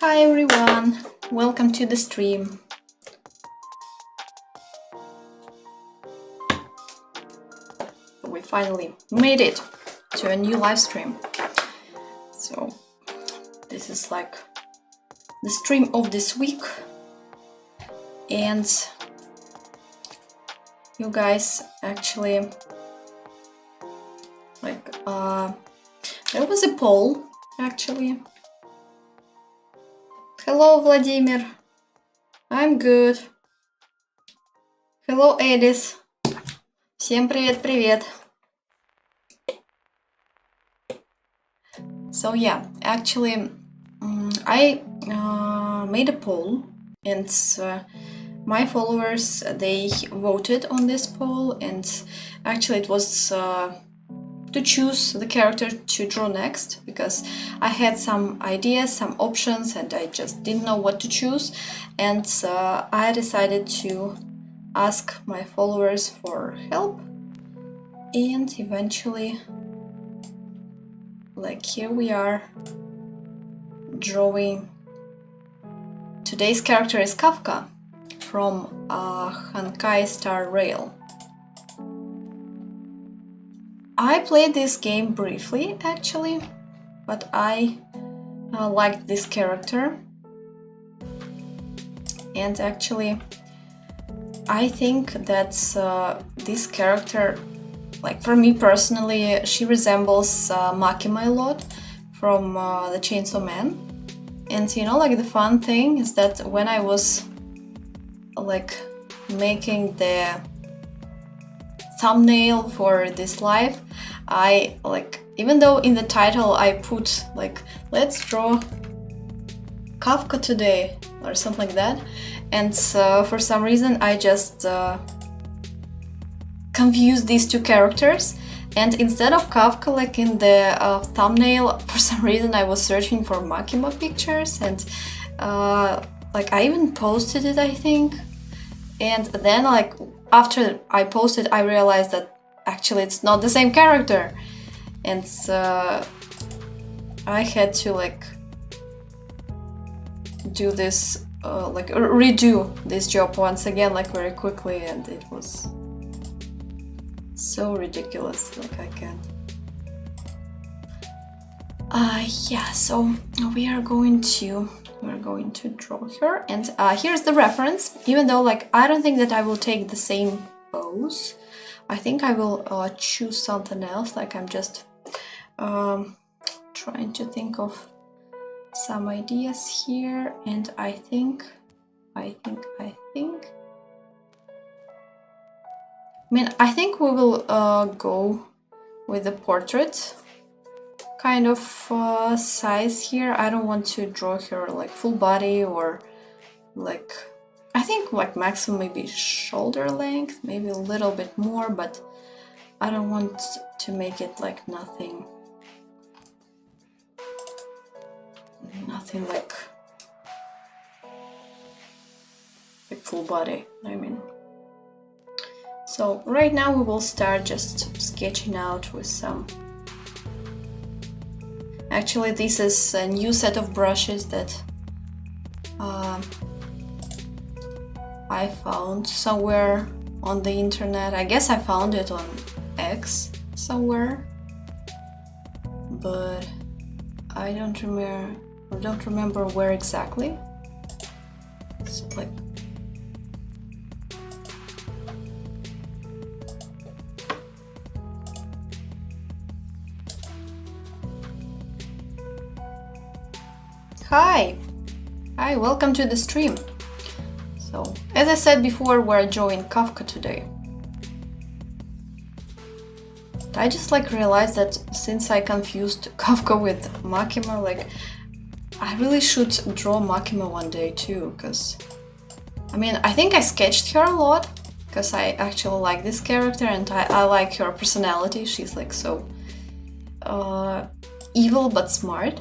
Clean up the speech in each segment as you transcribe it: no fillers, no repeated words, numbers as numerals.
Hi everyone, welcome to the stream. We finally made it to a new live stream. So this is like the stream of this week, and you guys actually there was a poll actually. Hello Vladimir, I'm good. Hello Edis. Всем привет-привет. So yeah, actually I made a poll, and my followers, they voted on this poll, and actually it was to choose the character to draw next, because I had some ideas, some options, and I just didn't know what to choose, and I decided to ask my followers for help, and eventually, like, here we are drawing. Today's character is Kafka from Honkai Star Rail. I played this game briefly actually, but I liked this character, and actually I think that this character, like for me personally, she resembles Makima a lot from the Chainsaw Man. And you know, like, the fun thing is that when I was like making the thumbnail for this live, I even though in the title I put like, let's draw Kafka today or something like that, and for some reason I just confused these two characters, and instead of Kafka, like in the thumbnail, for some reason I was searching for Makima pictures, and like I even posted it, I think, and then like after I posted I realized that actually it's not the same character, and I had to like do this like redo this job once again, like very quickly, and it was so ridiculous, like I can't. Yeah, so we're going to draw her, and here's the reference. Even though like I don't think that I will take the same pose, I think I will choose something else. Like I'm just trying to think of some ideas here, and I think I we will go with the portrait kind of size here. I don't want to draw her like full body, or like, I think like maximum maybe shoulder length, maybe a little bit more, but I don't want to make it like nothing like full body, I mean. So right now we will start just sketching out with some. Actually, this is a new set of brushes that I found somewhere on the internet. I guess I found it on X somewhere, but I don't remember where exactly. It's like, Hi, welcome to the stream. So, as I said before, we're drawing Kafka today. I just like realized that since I confused Kafka with Makima, like I really should draw Makima one day too, because I mean, I think I sketched her a lot because I actually like this character, and I like her personality. She's like so evil but smart.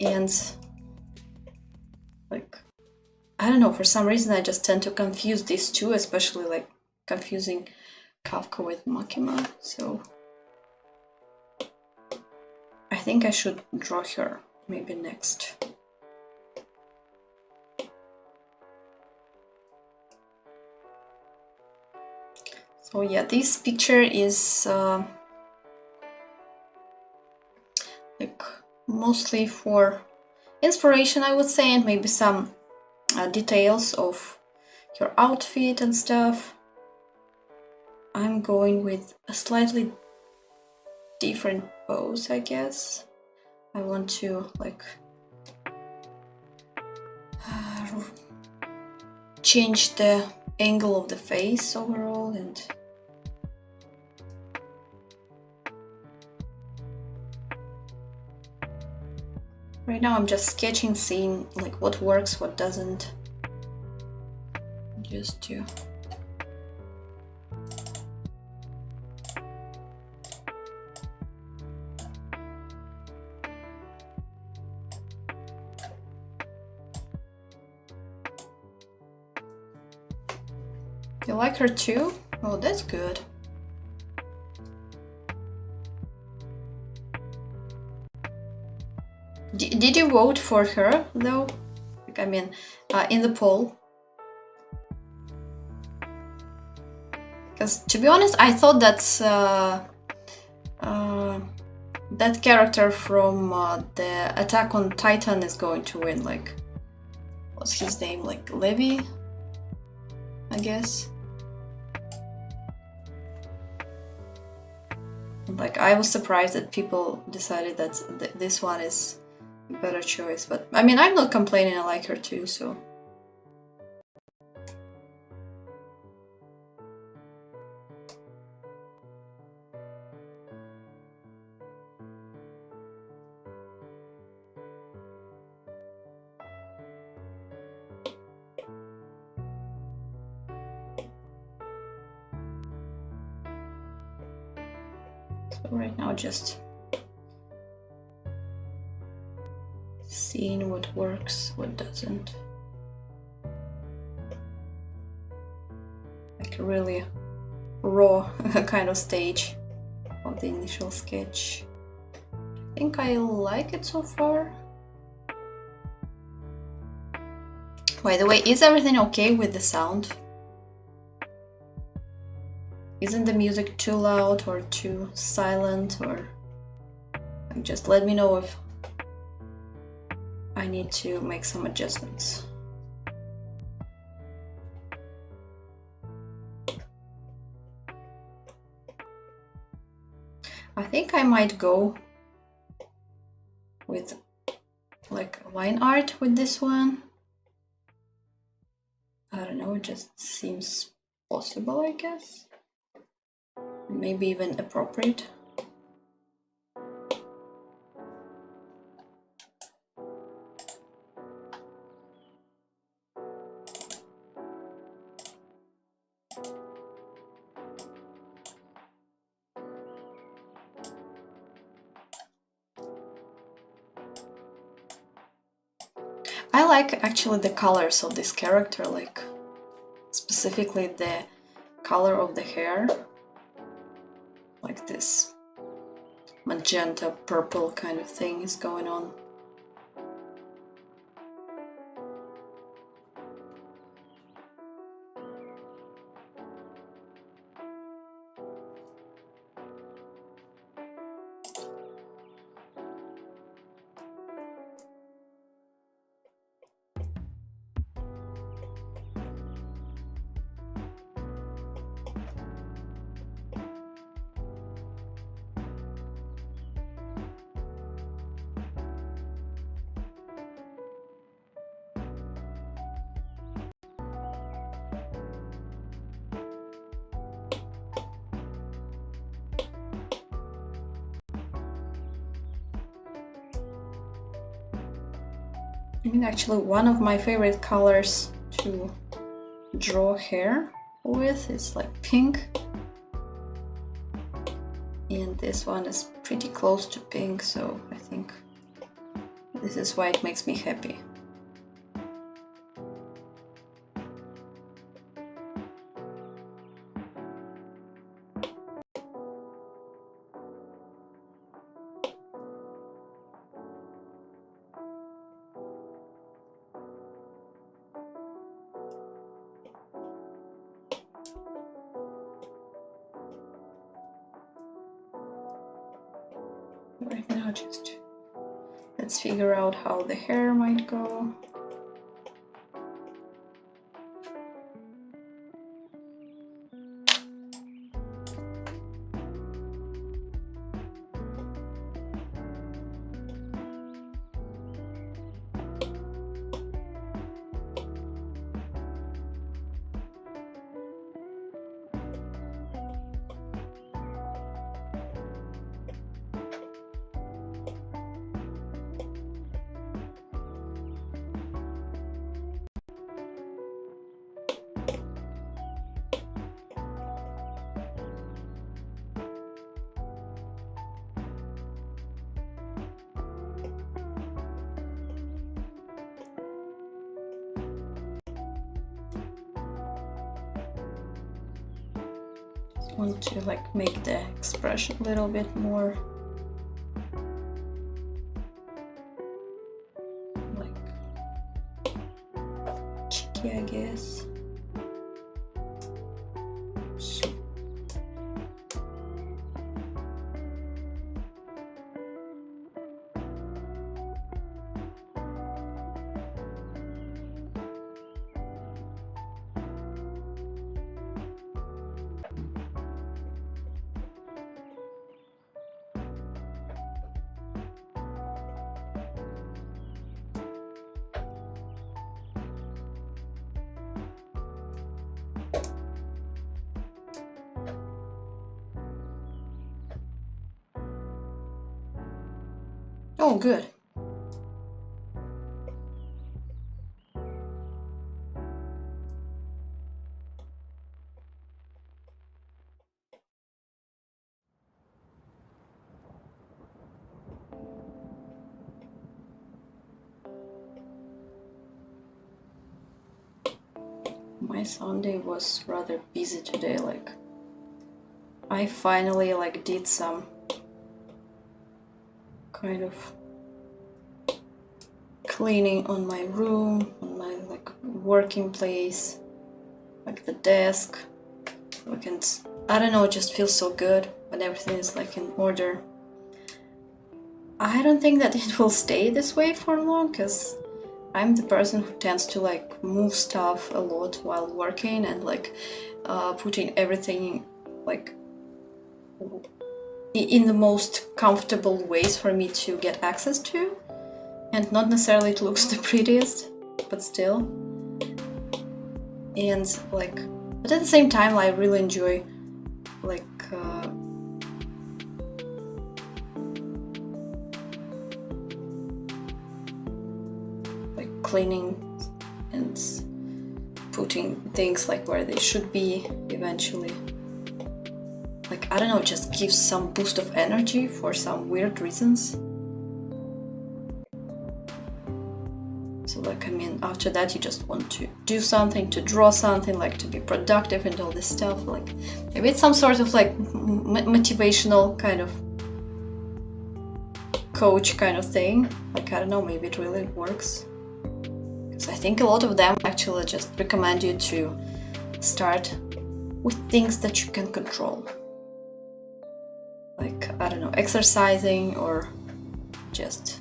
And like, I don't know, for some reason I just tend to confuse these two, especially like confusing Kafka with Makima. So I think I should draw her maybe next. So yeah, this picture is like mostly for inspiration, I would say, and maybe some details of your outfit and stuff. I'm going with a slightly different pose, I guess. I want to like change the angle of the face overall, and right now I'm just sketching, seeing like what works, what doesn't, just to You like her too? Oh, that's good. Did you vote for her though? Like, I mean, in the poll? Because to be honest, I thought that's that character from the Attack on Titan is going to win. Like, what's his name? Like Levi, I guess. Like, I was surprised that people decided that this one is a better choice. But I mean, I'm not complaining. I like her too, so. So right now, just seeing what works, what doesn't. Like a really raw kind of stage of the initial sketch. I think I like it so far. By the way, is everything okay with the sound? Isn't the music too loud or too silent, or just let me know if I need to make some adjustments. I think I might go with like line art with this one. I don't know, it just seems possible, I guess. Maybe even appropriate. I like actually the colors of this character, like specifically the color of the hair, like this magenta purple kind of thing is going on. I mean, actually, one of my favorite colors to draw hair with is like pink. And this one is pretty close to pink, so I think this is why it makes me happy. Right now, just let's figure out how the hair might go. Want to like make the expression a little bit more like cheeky, I guess. So. Oh, good. My Sunday was rather busy today. Like, I finally like did some kind of cleaning on my room, on my like working place, like the desk. I don't know, it just feels so good when everything is like in order. I don't think that it will stay this way for long, because I'm the person who tends to like move stuff a lot while working and like putting everything like in the most comfortable ways for me to get access to, and not necessarily it looks the prettiest, but still. And like, but at the same time, I really enjoy like cleaning and putting things like where they should be eventually. Like, I don't know, it just gives some boost of energy for some weird reasons. So like, I mean, after that you just want to do something, to draw something, like to be productive and all this stuff. Like, maybe it's some sort of like motivational kind of coach kind of thing. Like, I don't know, maybe it really works. Because I think a lot of them actually just recommend you to start with things that you can control. Like, I don't know, exercising or just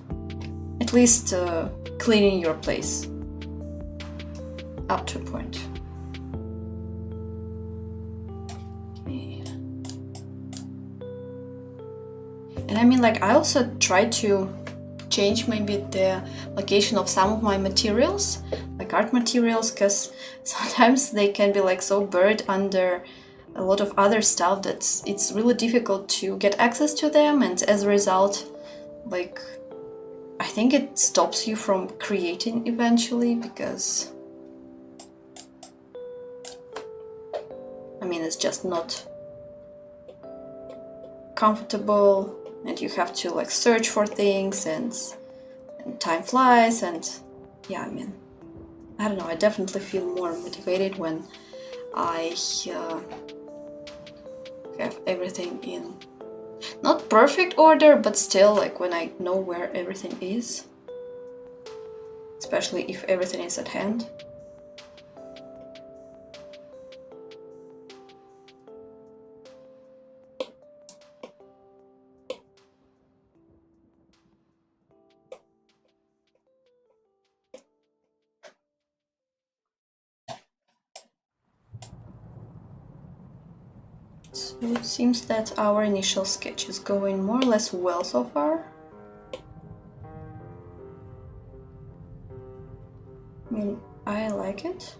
at least cleaning your place up to a point. Okay. And I mean, like, I also try to change maybe the location of some of my materials, like art materials, because sometimes they can be like so buried under a lot of other stuff that it's really difficult to get access to them, and as a result, like, I think it stops you from creating eventually, because I mean, it's just not comfortable, and you have to like search for things, and time flies, and yeah, I mean, I don't know, I definitely feel more motivated when I have everything in not perfect order, but still like when I know where everything is, especially if everything is at hand. It seems that our initial sketch is going more or less well so far. I mean, I like it.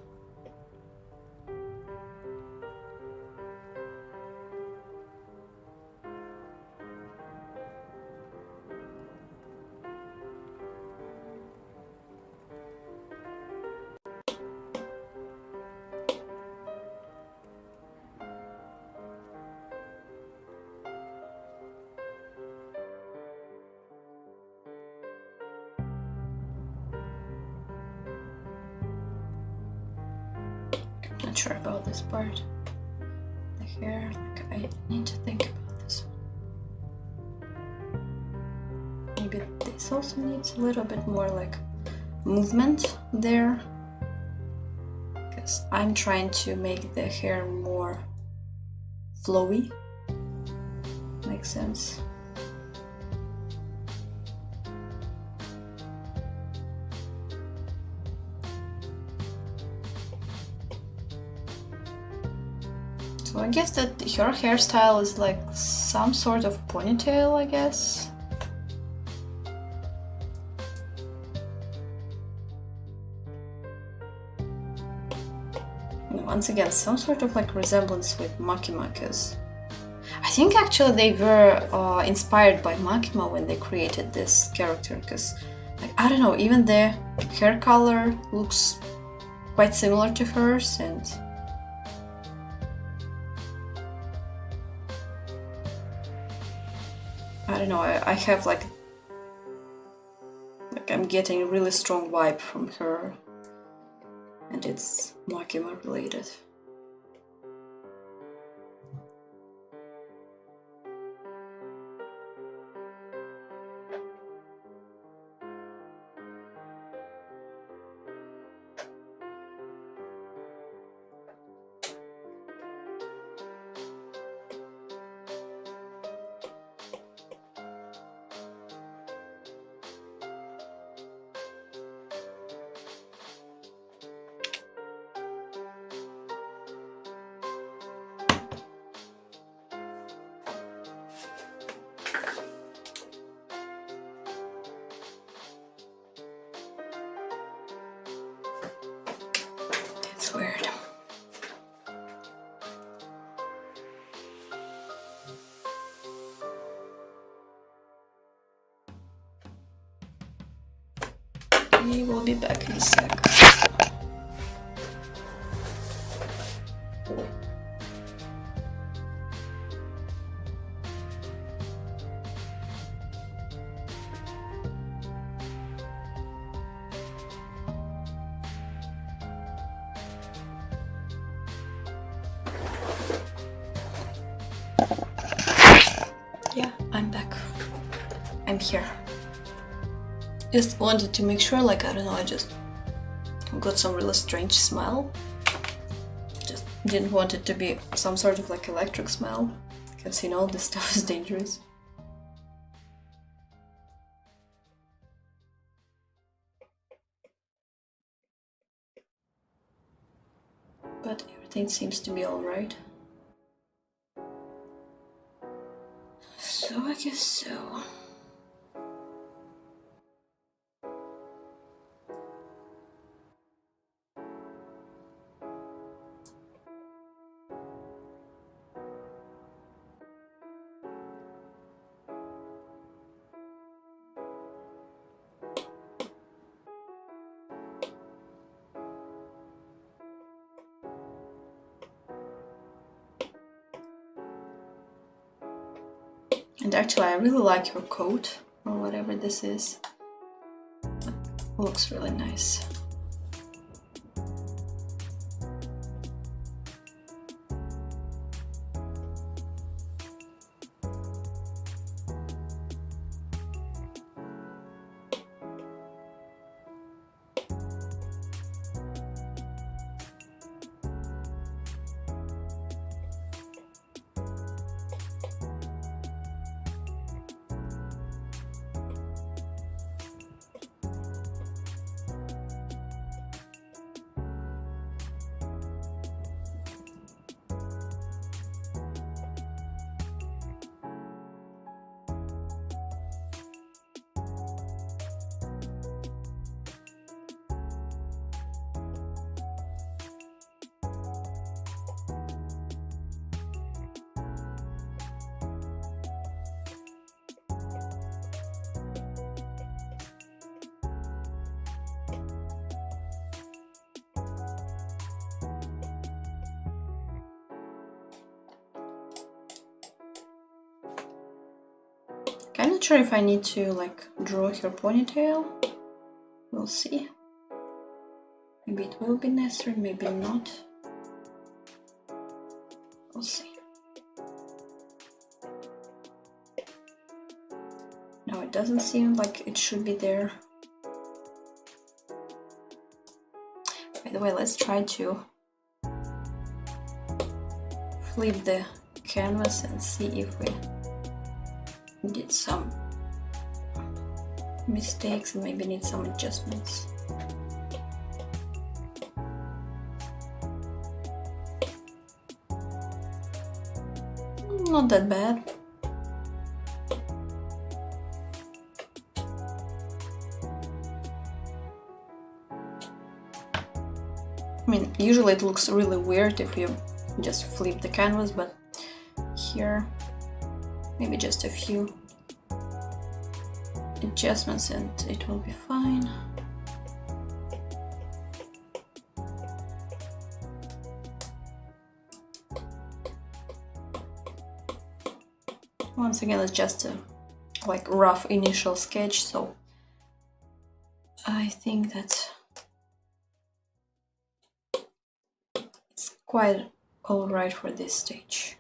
Not sure about this part. The hair, like, I need to think about this one. Maybe this also needs a little bit more like movement there, because I'm trying to make the hair more flowy. Makes sense. So I guess that her hairstyle is like some sort of ponytail, I guess. And once again, some sort of like resemblance with Makima, because I think actually they were inspired by Makima when they created this character, because like, I don't know, even the hair color looks quite similar to hers, and I don't know, I have like I'm getting a really strong vibe from her, and it's Makima related. It's weird. We will be back in a sec. Yeah, I'm back. I'm here. Just wanted to make sure, like, I don't know, I just got some really strange smell. Just didn't want it to be some sort of like electric smell, because you know, this stuff is dangerous. But everything seems to be alright. So I guess so. And actually, I really like her coat, or whatever this is. It looks really nice. not sure if I need to like draw her ponytail. We'll see. Maybe it will be necessary, maybe not. We'll see. No, it doesn't seem like it should be there. By the way, let's try to flip the canvas and see if we did some mistakes and maybe need some adjustments. Not that bad. I mean, usually it looks really weird if you just flip the canvas, but here maybe just a few adjustments and it will be fine. Once again, it's just a like rough initial sketch, so I think that it's quite alright for this stage.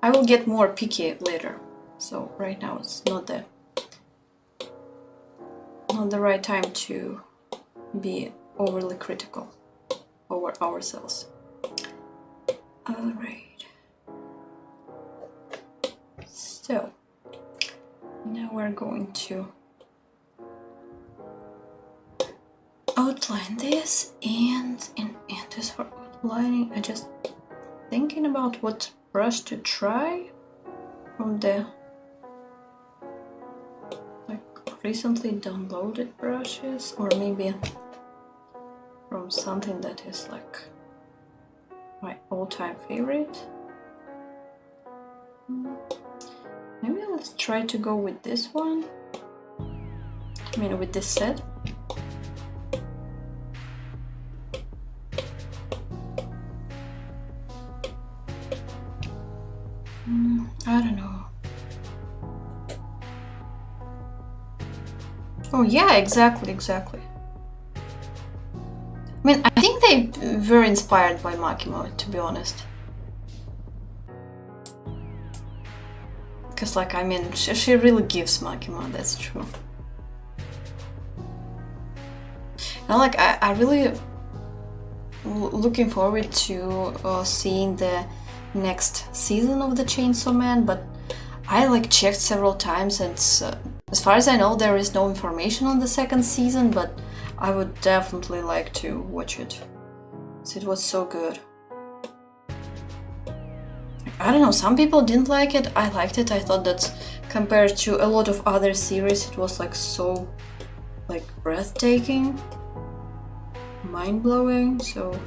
I will get more picky later, so right now it's not the right time to be overly critical over ourselves. Alright, so now we're going to outline this, and this for outlining, I just thinking about what brush to try from the like recently downloaded brushes, or maybe from something that is like my all-time favorite. Maybe let's try to go with this one. I mean, with this set. I don't know. Oh yeah, exactly. I mean, I think they were inspired by Makimo, to be honest. Because, like, I mean, she really gives Makimo, that's true. Now, like, I really looking forward to seeing the next season of the Chainsaw Man, but I like checked several times, and as far as I know, there is no information on the second season, but I would definitely like to watch it. So it was so good. I don't know, some people didn't like it, I liked it. I thought that compared to a lot of other series, it was like so like breathtaking, mind-blowing, so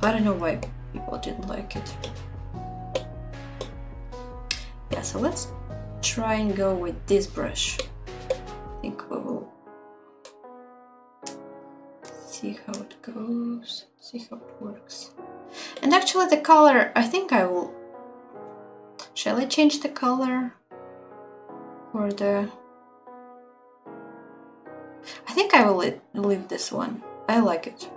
I don't know why people didn't like it. Yeah, so let's try and go with this brush. I think we will see how it goes, see how it works. And actually the color, I think I will... Shall I change the color? Or the... I think I will leave this one. I like it.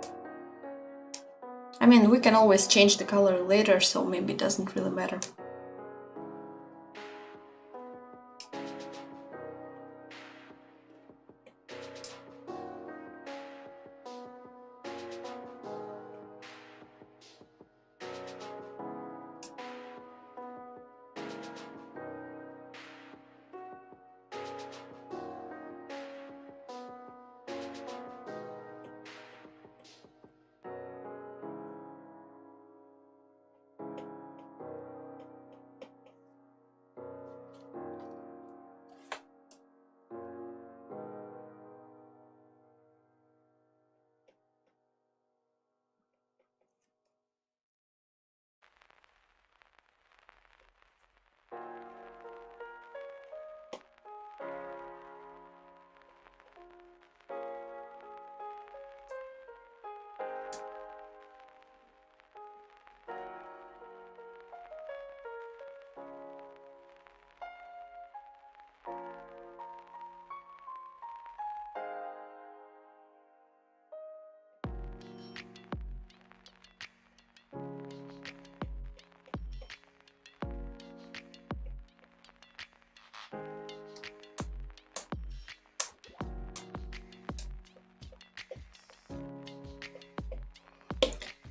I mean, we can always change the color later, so maybe it doesn't really matter.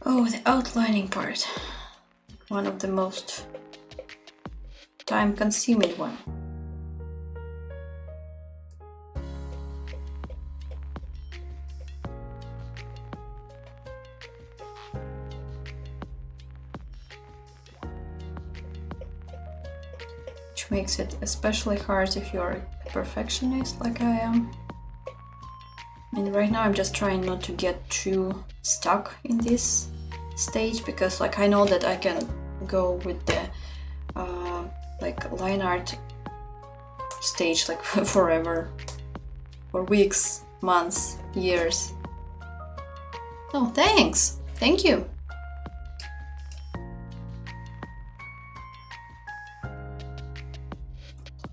Oh, the outlining part. One of the most time-consuming one. Which makes it especially hard if you're a perfectionist like I am. And right now I'm just trying not to get too stuck in this stage, because like I know that I can go with the like line art stage like forever, for weeks, months, years. Oh, thanks! Thank you!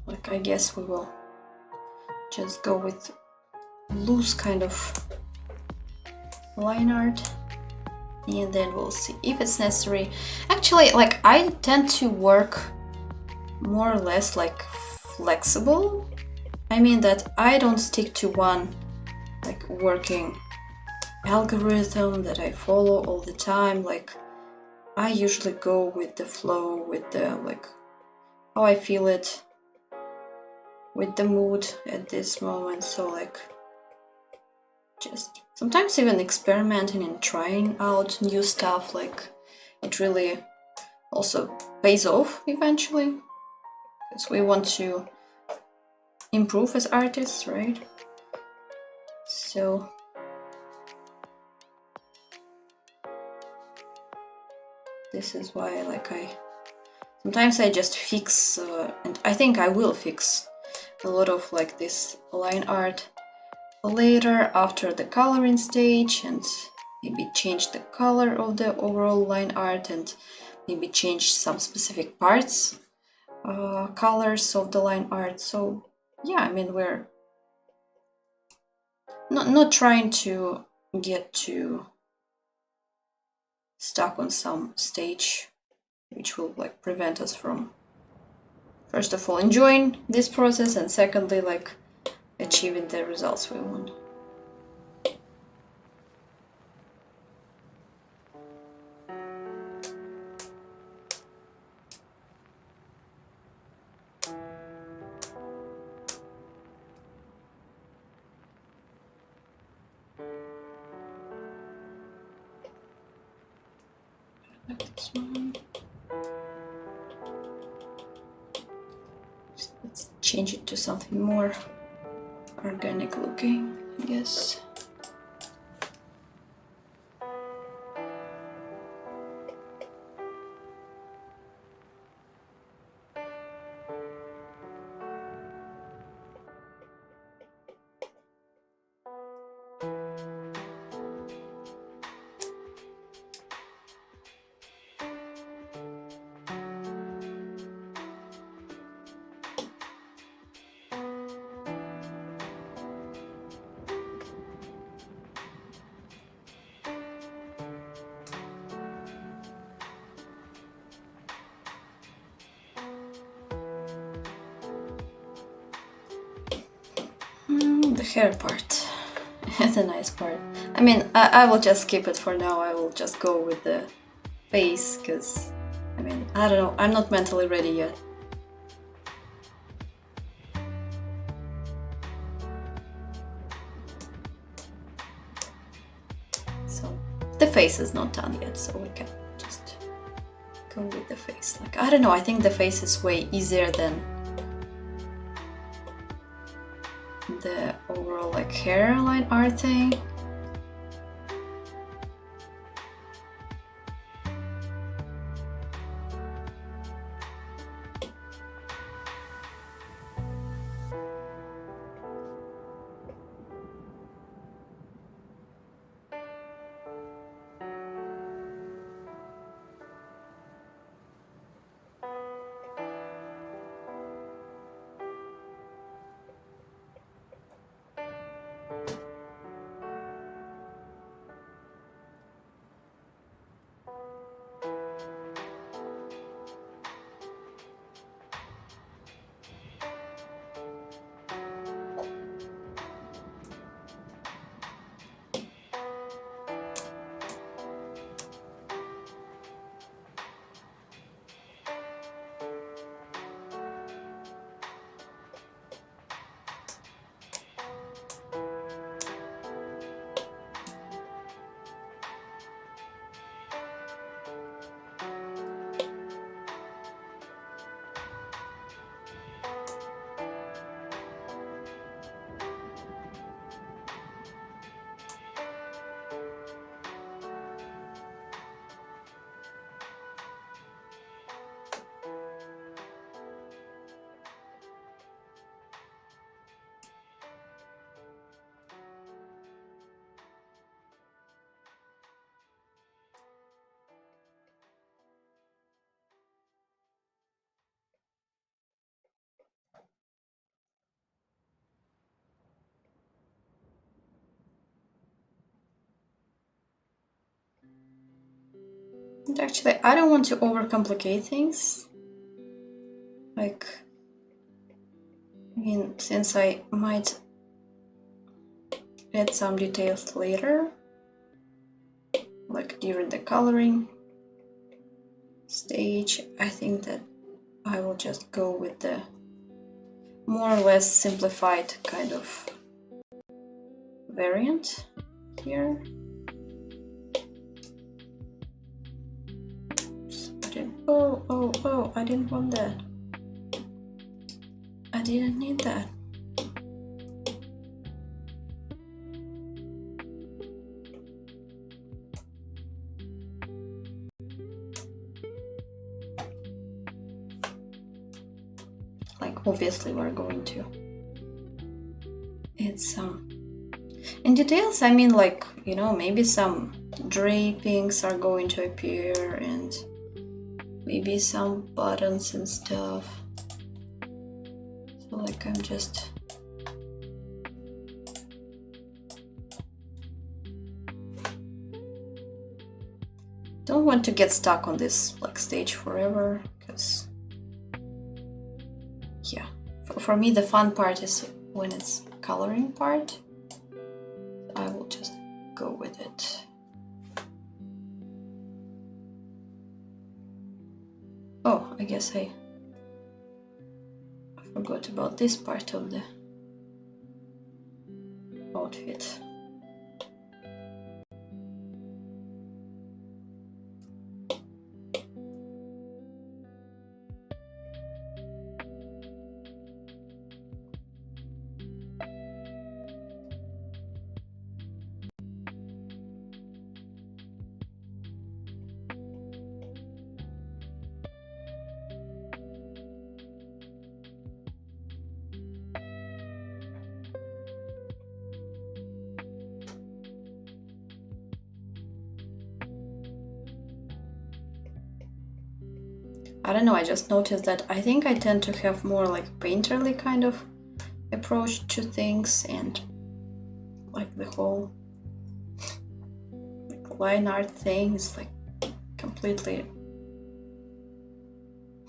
Like I guess we will just go with loose kind of line art, and then we'll see if it's necessary. Actually, like I tend to work more or less like flexible. I mean that I don't stick to one like working algorithm that I follow all the time. Like I usually go with the flow, with the like how I feel it, with the mood at this moment. So like just sometimes even experimenting and trying out new stuff, like it really also pays off eventually, because we want to improve as artists, right? So this is why like sometimes I just fix and I think I will fix a lot of like this line art later after the coloring stage, and maybe change the color of the overall line art, and maybe change some specific parts, colors of the line art. So yeah, I mean we're not trying to get too stuck on some stage which will like prevent us from, first of all, enjoying this process, and secondly like achieving the results we want. Like this one. Let's change it to something more organic looking, I guess. The hair part. The nice part. I mean, I will just skip it for now. I will just go with the face, because, I mean, I don't know. I'm not mentally ready yet. So, the face is not done yet, so we can just go with the face. Like, I don't know, I think the face is way easier than the overall like hairline art thing. And actually, I don't want to overcomplicate things. Like, I mean, since I might add some details later, like during the coloring stage, I think that I will just go with the more or less simplified kind of variant here. Oh, I didn't want that. I didn't need that. Like, obviously we're going to add some. In details, I mean, like, you know, maybe some drapings are going to appear and maybe some buttons and stuff. So like I'm just don't want to get stuck on this like stage forever, because yeah, for me the fun part is when it's coloring part. I will just go with it. Oh, I guess I forgot about this part of the outfit. I don't know, I just noticed that I think I tend to have more like painterly kind of approach to things, and like the whole like line art thing is like completely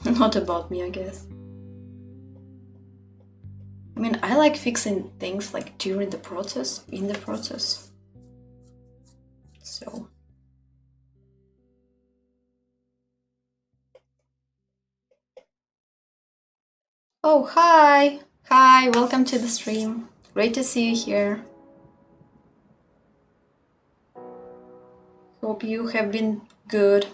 not about me, I guess. I mean, I like fixing things like during the process, in the process. So oh, hi! Hi, welcome to the stream. Great to see you here. Hope you have been good.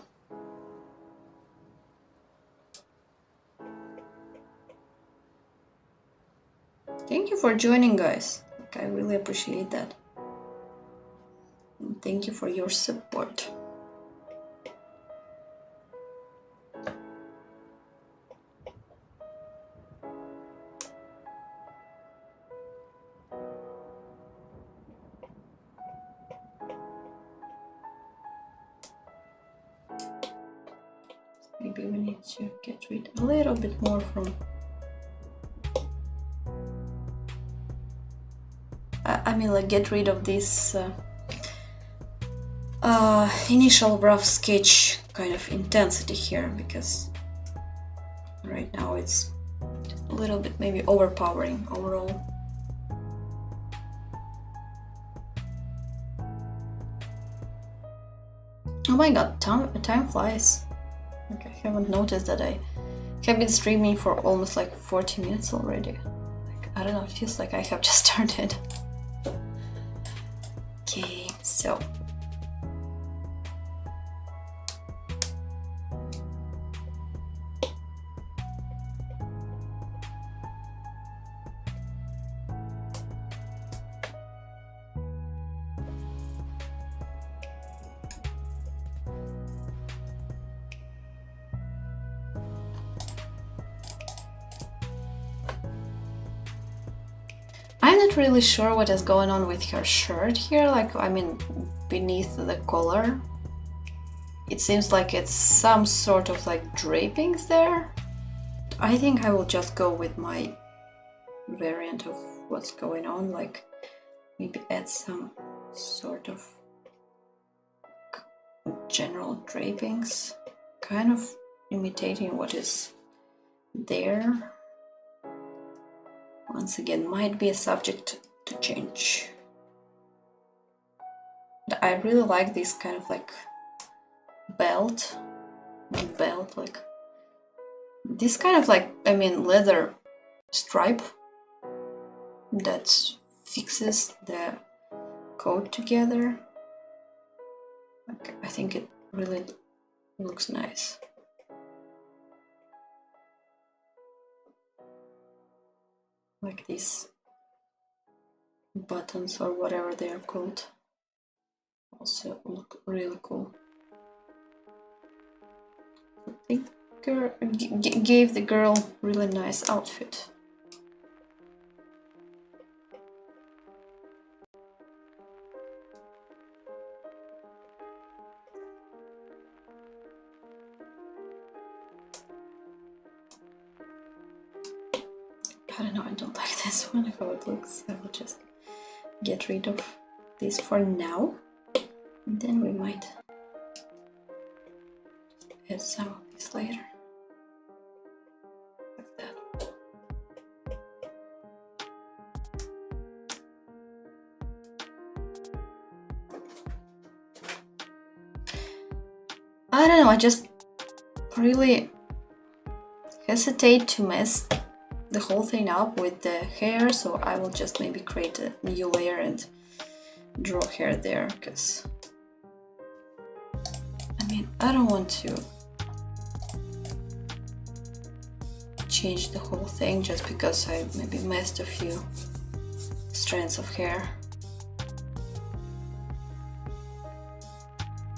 Thank you for joining, guys. Like, I really appreciate that. And thank you for your support. Maybe we need to get rid a little bit more from... I mean, like, get rid of this initial rough sketch kind of intensity here, because right now it's just a little bit maybe overpowering overall. Oh my god, time flies. Like, I haven't noticed that I have been streaming for almost like 40 minutes already. Like, I don't know, it feels like I have just started. Okay, so I'm not really sure what is going on with her shirt here, like, I mean, beneath the collar. It seems like it's some sort of like drapings there. I think I will just go with my variant of what's going on, like maybe add some sort of general drapings, kind of imitating what is there. Once again, might be a subject to change. But I really like this kind of like belt, like this kind of like, I mean, leather stripe that fixes the coat together. Like, I think it really looks nice. Like these buttons or whatever they are called also look really cool. I think gave the girl really nice outfit. I don't know, I don't like this one, how it looks. I will just get rid of this for now, and then we might add some of this later. Like that. I don't know, I just really hesitate to mess the whole thing up with the hair, so I will just maybe create a new layer and draw hair there, because I mean, I don't want to change the whole thing just because I maybe messed a few strands of hair.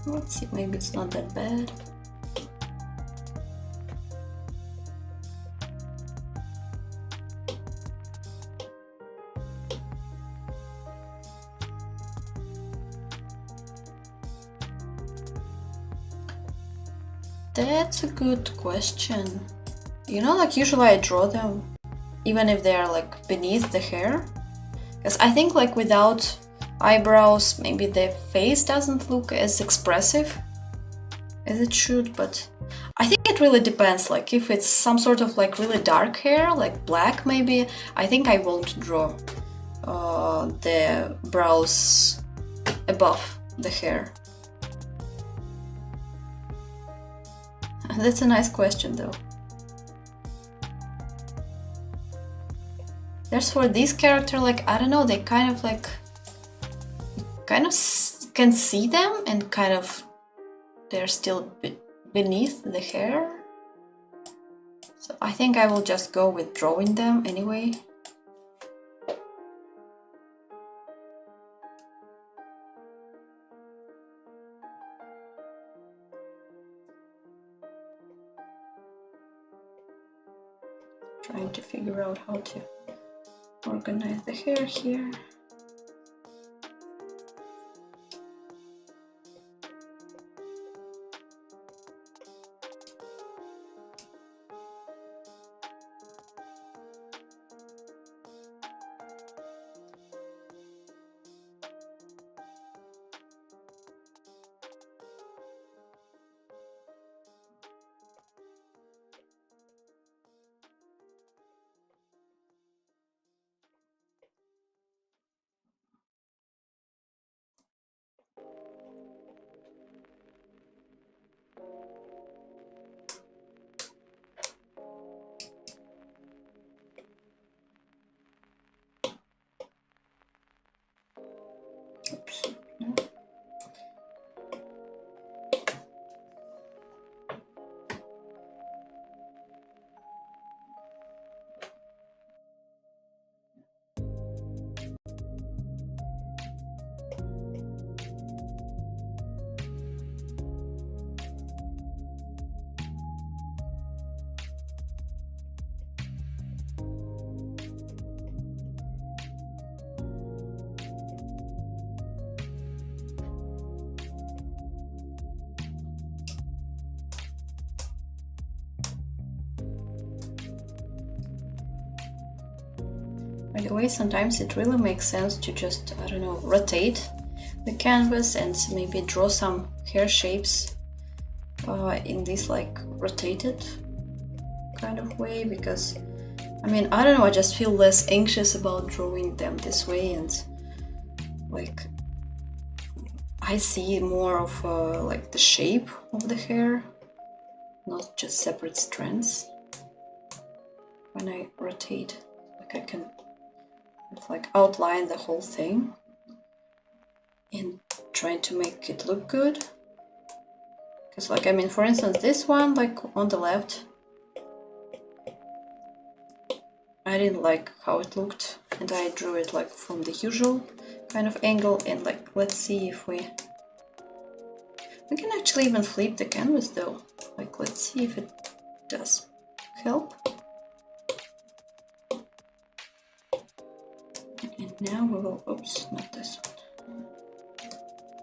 Let's see, maybe it's not that bad. That's a good question. You know, like usually I draw them even if they are like beneath the hair, because I think like without eyebrows maybe the face doesn't look as expressive as it should, but I think it really depends. Like if it's some sort of like really dark hair, like black maybe, I think I won't draw the brows above the hair. That's a nice question though. There's for this character, like, I don't know, they kind of like, kind of can see them and kind of, they're still beneath the hair. So I think I will just go with drawing them anyway. Trying to figure out how to organize the hair here. Oops. No. By the way, sometimes it really makes sense to just, I don't know, rotate the canvas and maybe draw some hair shapes in this like rotated kind of way, because I mean, I don't know, I just feel less anxious about drawing them this way, and like I see more of like the shape of the hair, not just separate strands. When I rotate, like I can like outline the whole thing and trying to make it look good. Because like, I mean, for instance, this one, like on the left, I didn't like how it looked, and I drew it like from the usual kind of angle. And like, let's see if we can actually even flip the canvas though. Like, let's see if it does help. And now we will, oops, not this one.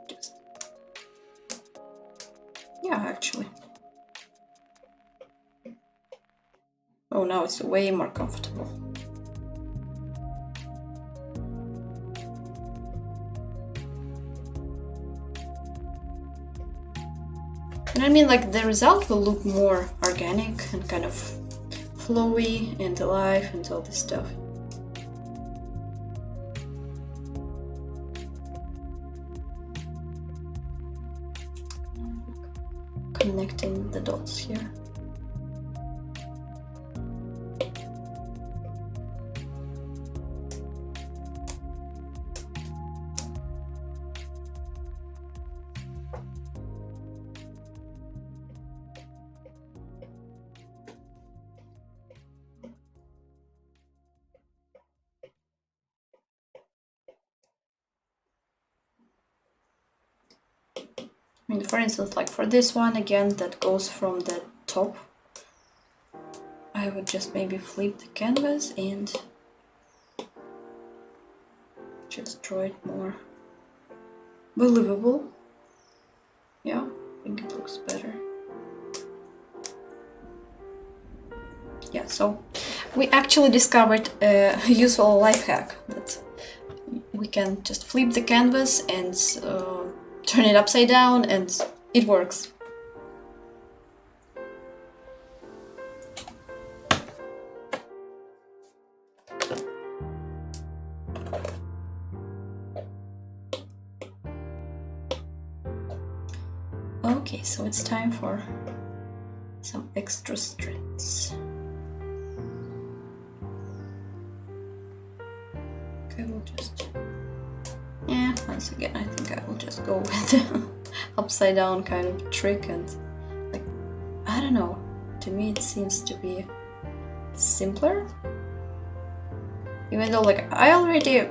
Just, yeah, actually. Oh, now it's way more comfortable. And I mean, like, the result will look more organic and kind of flowy and alive and all this stuff. Connecting the dots here. I mean, for instance, like for this one, again, that goes from the top, I would just maybe flip the canvas and just draw it more believable. Yeah, I think it looks better. Yeah, so we actually discovered a useful life hack that we can just flip the canvas and turn it upside down, and it works. Okay, so it's time for some extra strands. Okay, we'll just, yeah, once again, I think I will just go with the upside down kind of trick, and like, I don't know, to me it seems to be simpler. Even though like I already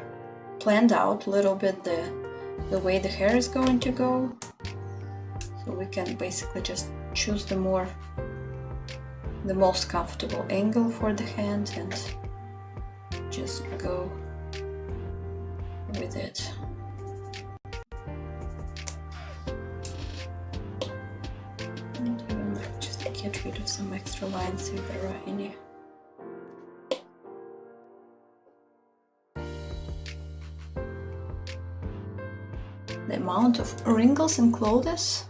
planned out a little bit the way the hair is going to go. So we can basically just choose the most comfortable angle for the hand and just go with it. And just get rid of some extra lines if there are any. The amount of wrinkles in clothes,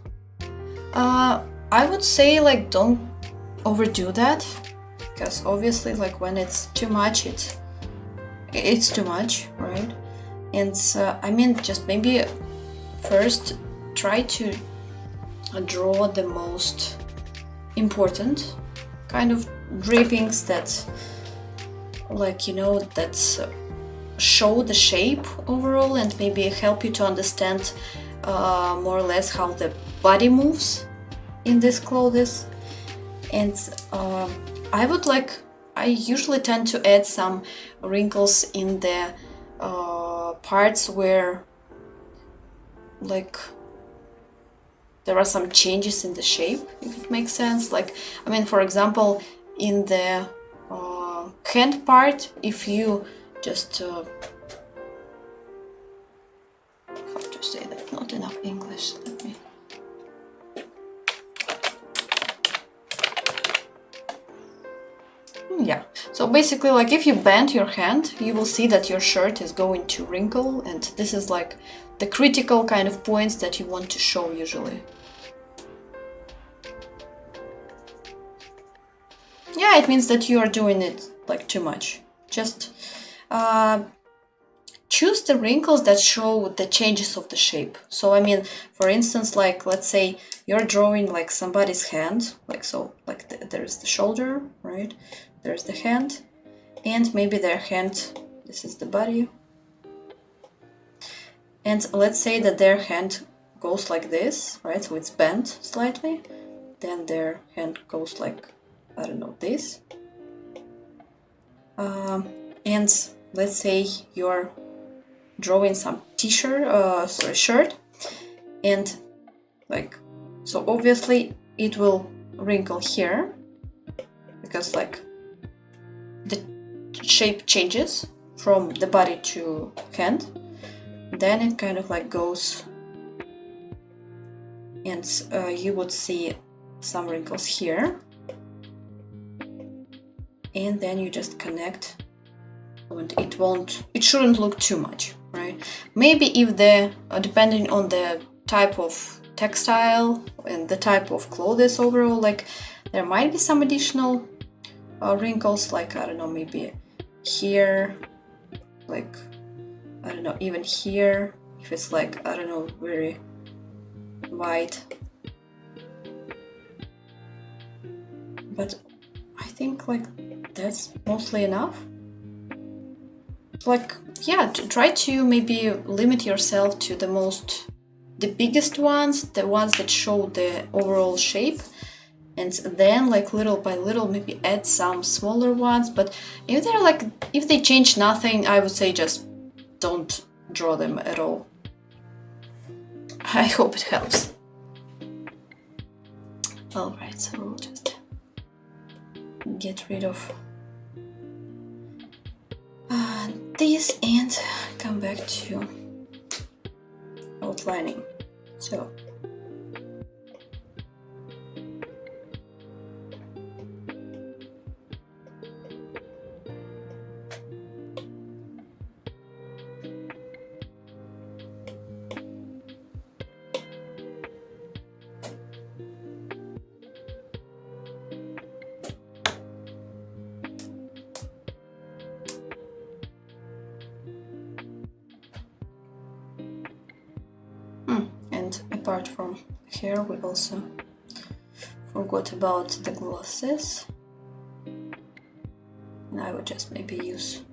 I would say like don't overdo that, because obviously like when it's too much, it's too much, right? And I mean, just maybe first try to draw the most important kind of drapings that, like, you know, that's show the shape overall and maybe help you to understand more or less how the body moves in these clothes. And I usually tend to add some wrinkles in the parts where like there are some changes in the shape, if it makes sense. Like, I mean, for example, in the hand part, if you just how to say that, not enough English, let me yeah, So basically, like if you bend your hand, you will see that your shirt is going to wrinkle, and this is like the critical kind of points that you want to show usually. Yeah, it means that you are doing it like too much. Just choose the wrinkles that show the changes of the shape. So I mean, for instance, like let's say you're drawing like somebody's hand, like so, like there's the shoulder, right? There's the hand, and maybe their hand, this is the body. And let's say that their hand goes like this, right? So it's bent slightly. Then their hand goes like, I don't know, this. And let's say you're drawing some t-shirt, shirt, and like, so obviously it will wrinkle here because like the shape changes from the body to hand. Then it kind of like goes, and you would see some wrinkles here, and then you just connect, and it shouldn't look too much, right? Maybe if depending on the type of textile and the type of clothes overall, like there might be some additional wrinkles, like I don't know, maybe here, like I don't know, even here, if it's like I don't know, very wide. But I think like that's mostly enough. Like, yeah, try to maybe limit yourself to the biggest ones, the ones that show the overall shape, and then like little by little maybe add some smaller ones. But if they change nothing, I would say just don't draw them at all. I hope it helps. Alright, so we'll just get rid of this and come back to outlining. So and apart from hair, we also forgot about the glasses, and I would just maybe use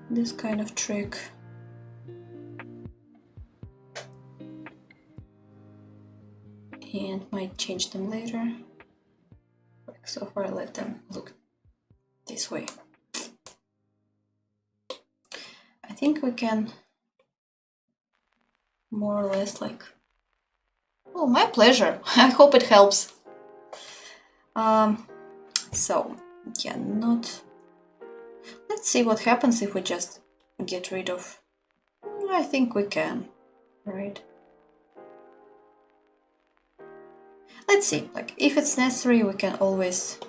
this kind of trick. And might change them later. Like so far, I let them look this way. I think we can more or less like, oh, my pleasure. I hope it helps. So yeah, let's see what happens if we just get rid of, I think we can, right? Let's see, like if it's necessary, we can always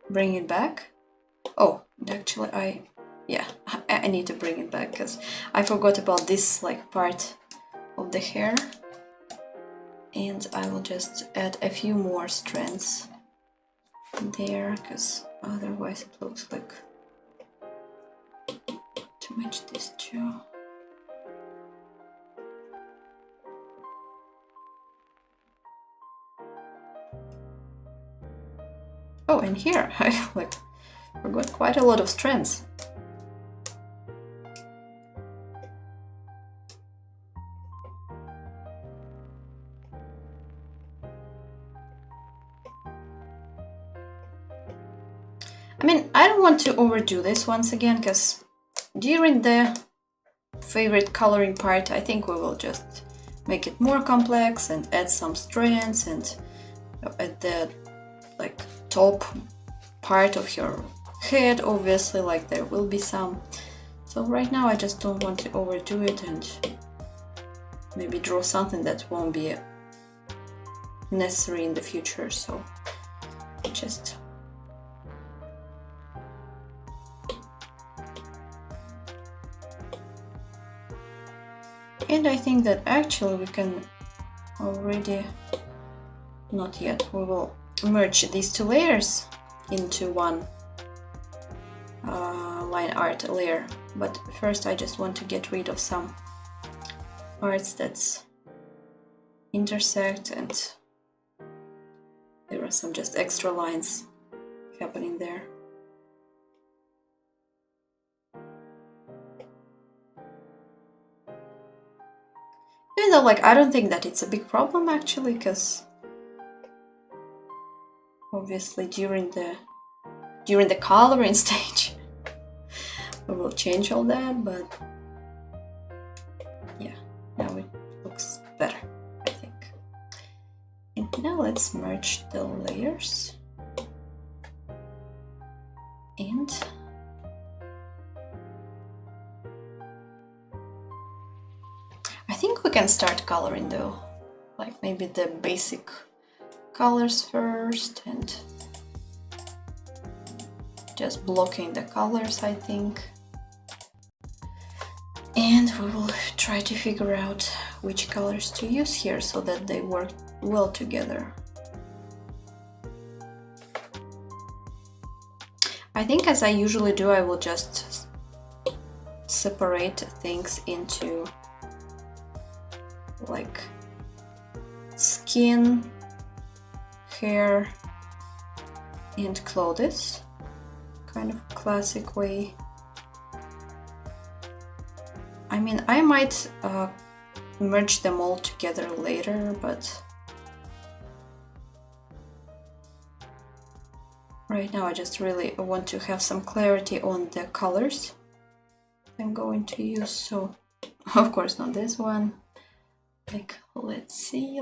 bring it back. Oh, actually I need to bring it back because I forgot about this like part of the hair, and I will just add a few more strands there because otherwise it looks like to match this too. Oh, and here I like forgot quite a lot of strands. I mean, I don't want to overdo this once again, because during the favorite coloring part, I think we will just make it more complex and add some strands, and at the like top part of your head, obviously, like there will be some. So right now I just don't want to overdo it and maybe draw something that won't be necessary in the future. So just And I think that actually we can already, not yet, we will merge these two layers into one line art layer. But first I just want to get rid of some parts that intersect, and there are some just extra lines happening there. Even though, like, I don't think that it's a big problem actually, because obviously during the coloring stage we will change all that, but yeah, now it looks better, I think. And now let's merge the layers, and I think we can start coloring though, like maybe the basic colors first, and just blocking the colors, I think. And we will try to figure out which colors to use here so that they work well together. I think, as I usually do, I will just separate things into like skin, hair, and clothes, kind of classic way. I mean, I might merge them all together later, but right now I just really want to have some clarity on the colors I'm going to use. So of course not this one. Like, let's see.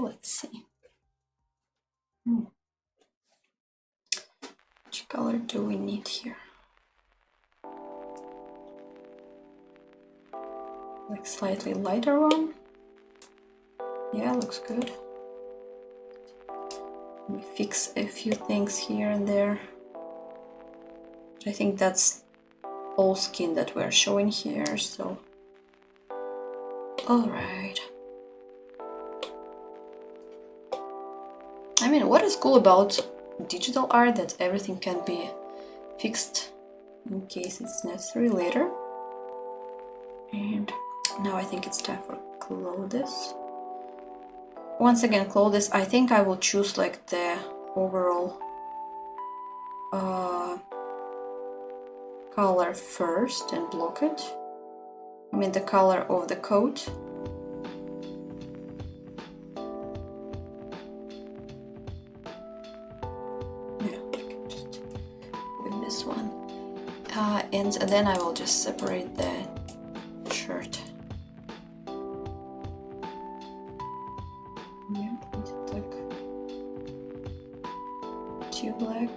Which color do we need here? Like slightly lighter one. Yeah, looks good. Let me fix a few things here and there. I think that's all skin that we're showing here, so all right. I mean, what is cool about digital art, that everything can be fixed in case it's necessary later. And now I think it's time for clothes. Once again, clothes, I think I will choose like the overall color first and block it. I mean the color of the coat. Yeah, I can just with this one. And then I will just separate the shirt. Yeah, it's like too black.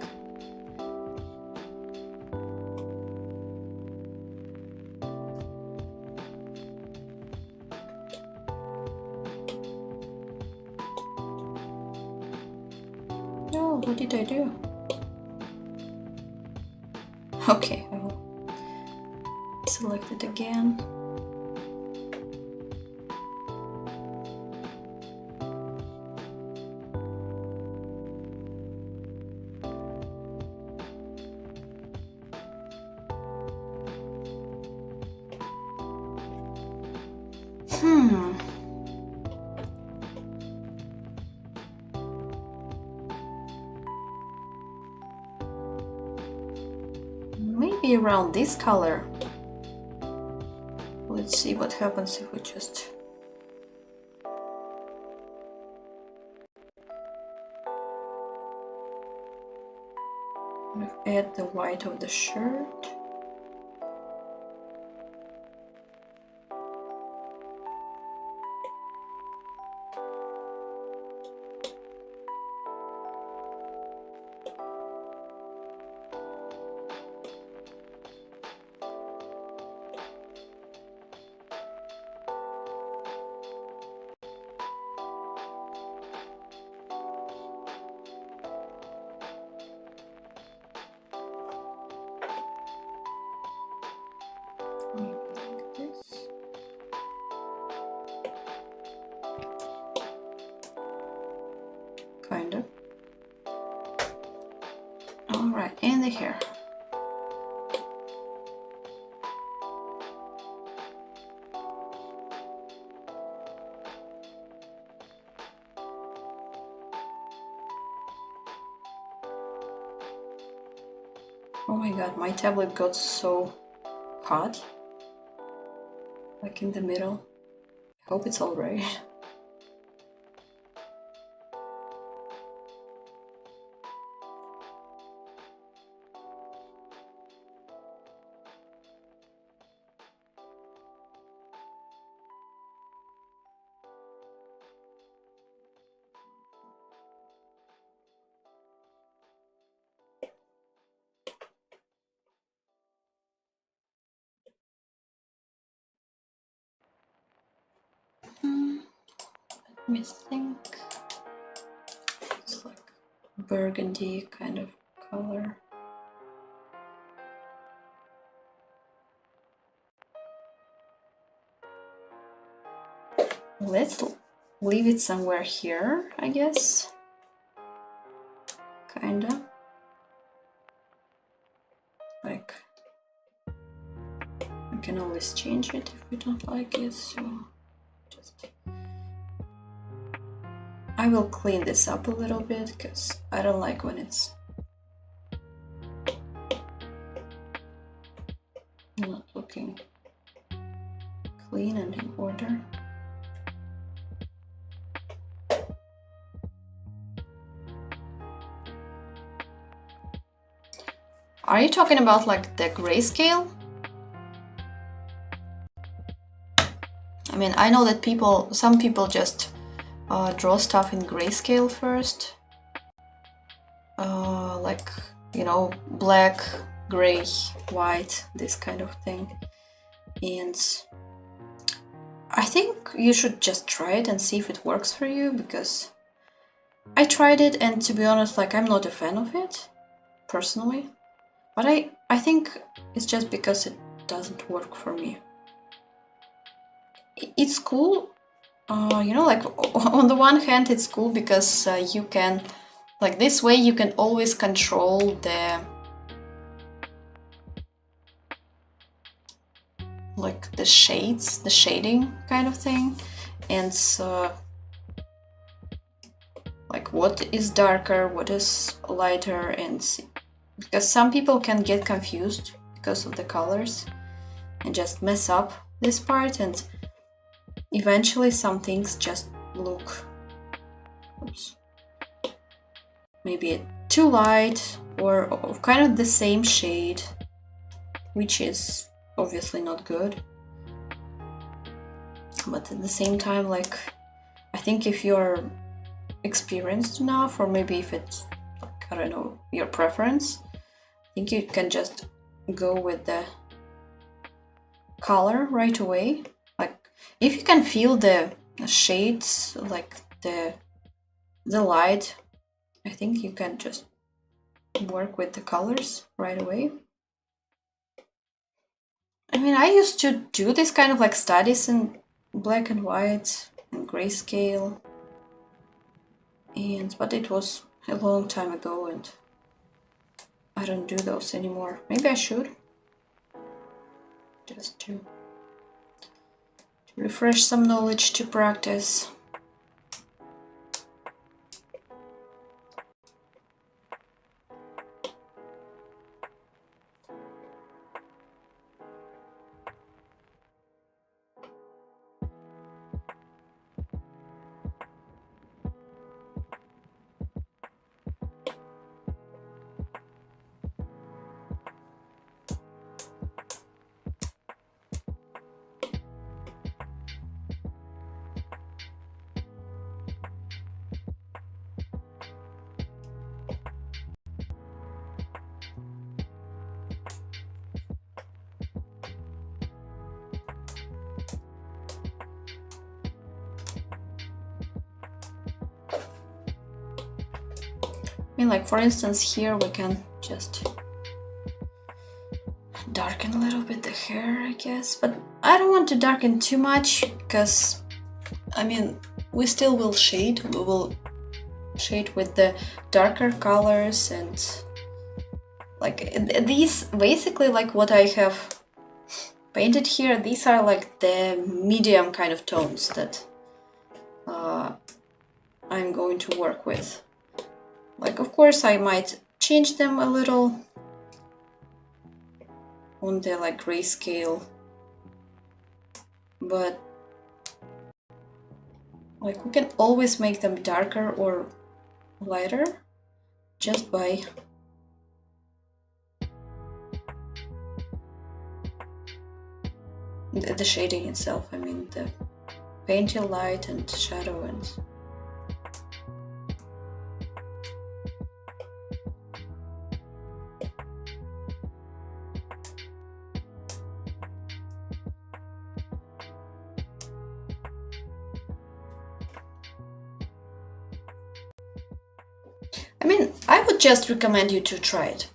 Oh, what did I do? Okay, I will select it again. Maybe around this color. Let's see what happens if we just add the white of the shirt. the hair. Oh my god, my tablet got so hot. Like in the middle. I hope it's alright. Let me think. It's like burgundy kind of color. Let's leave it somewhere here, I guess. Kinda. Like, we can always change it if we don't like it, so just... I will clean this up a little bit because I don't like when it's not looking clean and in order. Are you talking about like the grayscale? I mean, I know that some people just draw stuff in grayscale first. Like, you know, black, gray, white, this kind of thing. And I think you should just try it and see if it works for you, because I tried it and to be honest, like, I'm not a fan of it, personally. But I think it's just because it doesn't work for me. It's cool, you know, like on the one hand it's cool because you can, like this way you can always control the, like the shades, the shading kind of thing. And like what is darker, what is lighter, and because some people can get confused because of the colors and just mess up this part, and eventually some things just look, oops, maybe too light or kind of the same shade, which is obviously not good. But at the same time, like, I think if you're experienced enough, or maybe if it's, like, I don't know, your preference, I think you can just go with the color right away. Like, if you can feel the shades, like the light, I think you can just work with the colors right away. I mean, I used to do this kind of like studies in black and white and grayscale, but it was a long time ago and I don't do those anymore. Maybe I should, just to refresh some knowledge, to practice. I mean, like, for instance, here we can just darken a little bit the hair, I guess, but I don't want to darken too much because, I mean, we still will shade. We will shade with the darker colors, and like these basically like what I have painted here, these are like the medium kind of tones that I'm going to work with. Like, of course, I might change them a little on the like grayscale, but like we can always make them darker or lighter just by the shading itself. I mean, the painting light and shadow and I mean, I would just recommend you to try it.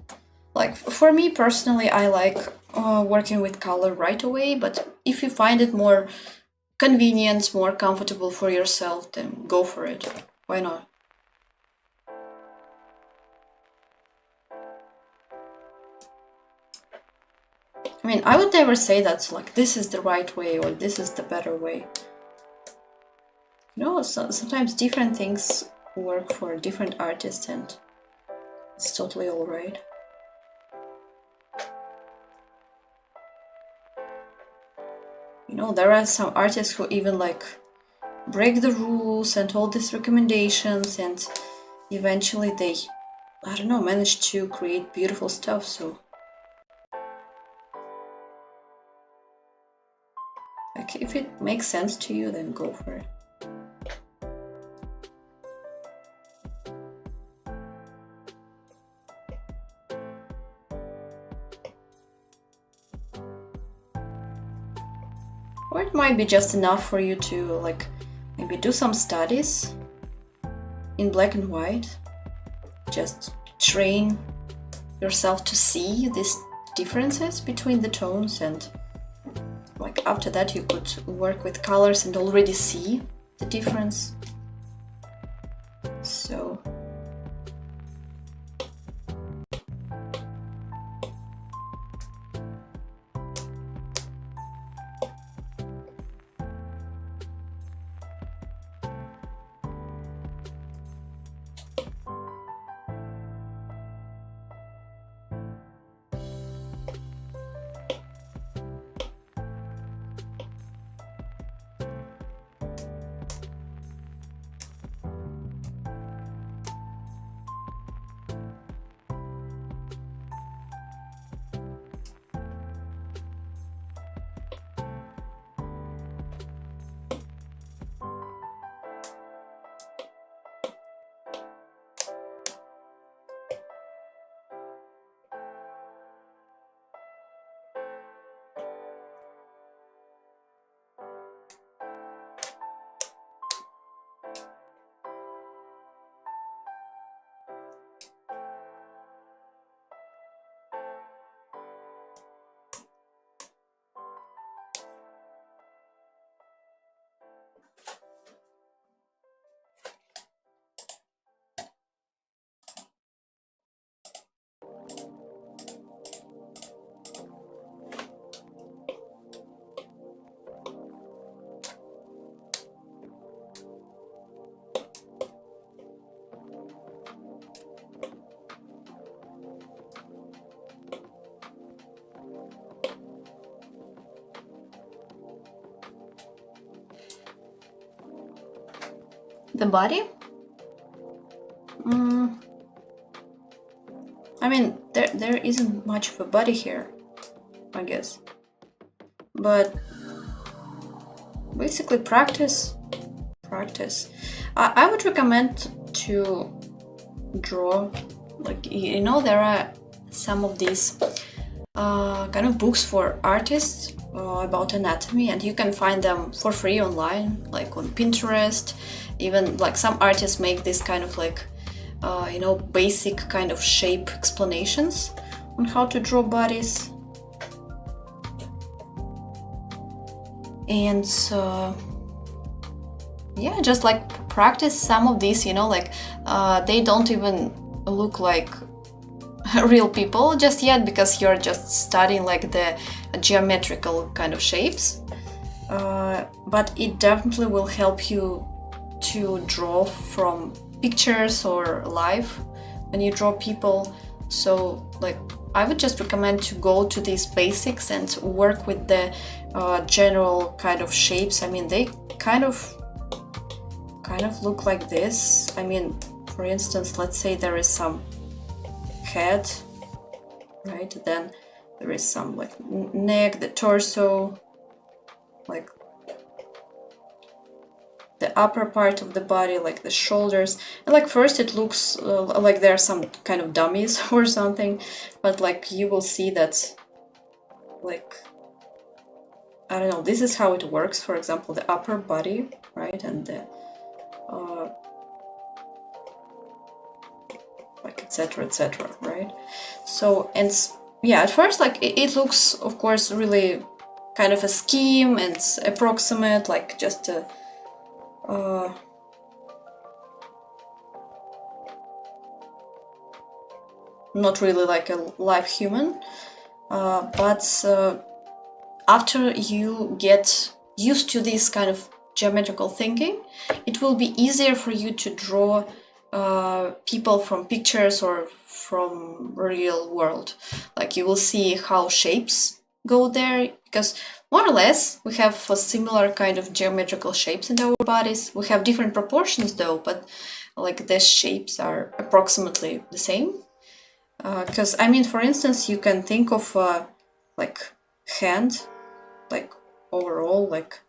Like, for me personally, I like working with color right away, but if you find it more convenient, more comfortable for yourself, then go for it. Why not? I mean, I would never say that's like, this is the right way or this is the better way. You know, sometimes different things work for different artists and it's totally alright. You know, there are some artists who even like break the rules and all these recommendations and eventually they, I don't know, manage to create beautiful stuff, so like if it makes sense to you, then go for it. Or it might be just enough for you to like maybe do some studies in black and white. Just train yourself to see these differences between the tones, and like after that you could work with colors and already see the difference. So the body? I mean, there isn't much of a body here, I guess. But basically practice. I would recommend to draw, like, you know, there are some of these kind of books for artists about anatomy, and you can find them for free online, like on Pinterest. Even like some artists make this kind of like you know, basic kind of shape explanations on how to draw bodies. And yeah, just like practice some of these, you know, like they don't even look like real people just yet, because you're just studying like the geometrical kind of shapes. But it definitely will help you to draw from pictures or live when you draw people. So like I would just recommend to go to these basics and work with the general kind of shapes. I mean, they kind of look like this. I mean, for instance, let's say there is some head, right? Then there is some like neck, the torso, like the upper part of the body, like the shoulders. And like first it looks like there are some kind of dummies or something, but like you will see that, like, I don't know, this is how it works. For example, the upper body, right? And the like etc, right? So, and yeah, at first like it looks, of course, really kind of a scheme and approximate, like just a not really like a live human, but after you get used to this kind of geometrical thinking, it will be easier for you to draw people from pictures or from real world. Like you will see how shapes go there, because more or less we have a similar kind of geometrical shapes in our bodies. We have different proportions though, but like the shapes are approximately the same. Because I mean, for instance, you can think of like hand, like overall, like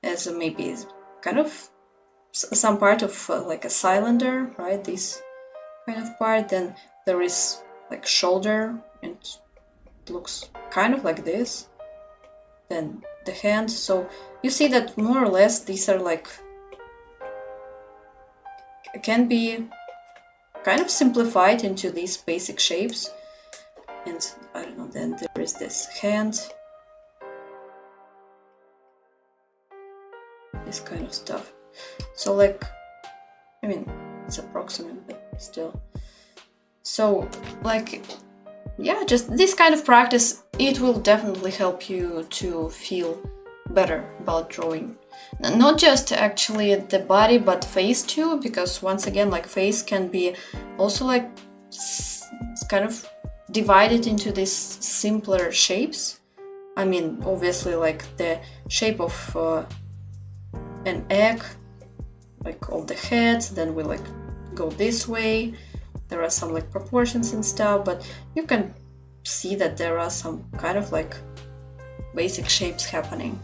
as maybe kind of some part of like a cylinder, right? This kind of part. Then there is like shoulder, and it looks kind of like this. Then the hand. So you see that more or less these are like, can be kind of simplified into these basic shapes. And I don't know, then there is this hand, this kind of stuff. So like, I mean, it's approximate, but still. So like, yeah, just this kind of practice, it will definitely help you to feel better about drawing. Not just actually the body, but face too, because once again, like face can be also like kind of divided into these simpler shapes. I mean, obviously like the shape of an egg, like of the head, then we like go this way. There are some like proportions and stuff, but you can see that there are some kind of like basic shapes happening.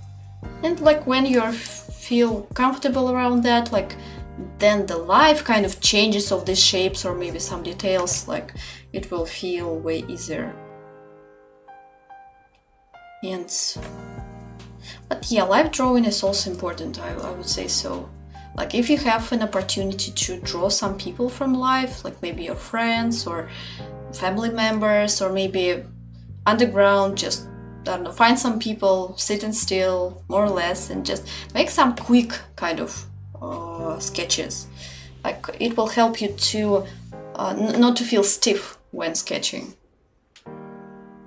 And like when you feel comfortable around that, like then the life kind of changes of these shapes or maybe some details, like it will feel way easier. And but yeah, live drawing is also important, I would say so. Like if you have an opportunity to draw some people from life, like maybe your friends or family members, or maybe underground, just, I don't know, find some people sitting still, more or less, and just make some quick kind of sketches. Like it will help you to not to feel stiff when sketching.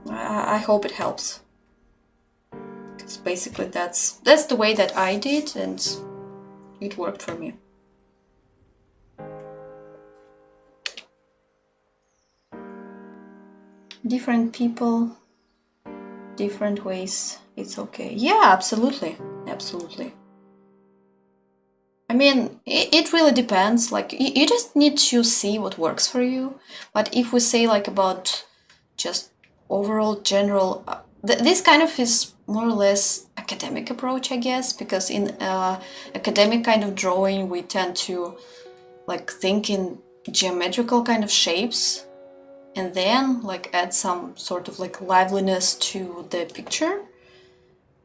I hope it helps. Because basically that's the way that I did, and it worked for me. Different people, different ways, it's okay. Yeah, absolutely, absolutely. I mean, it really depends. Like you just need to see what works for you. But if we say like about just overall general, this kind of is more or less academic approach, I guess, because in academic kind of drawing we tend to like think in geometrical kind of shapes, and then like add some sort of like liveliness to the picture.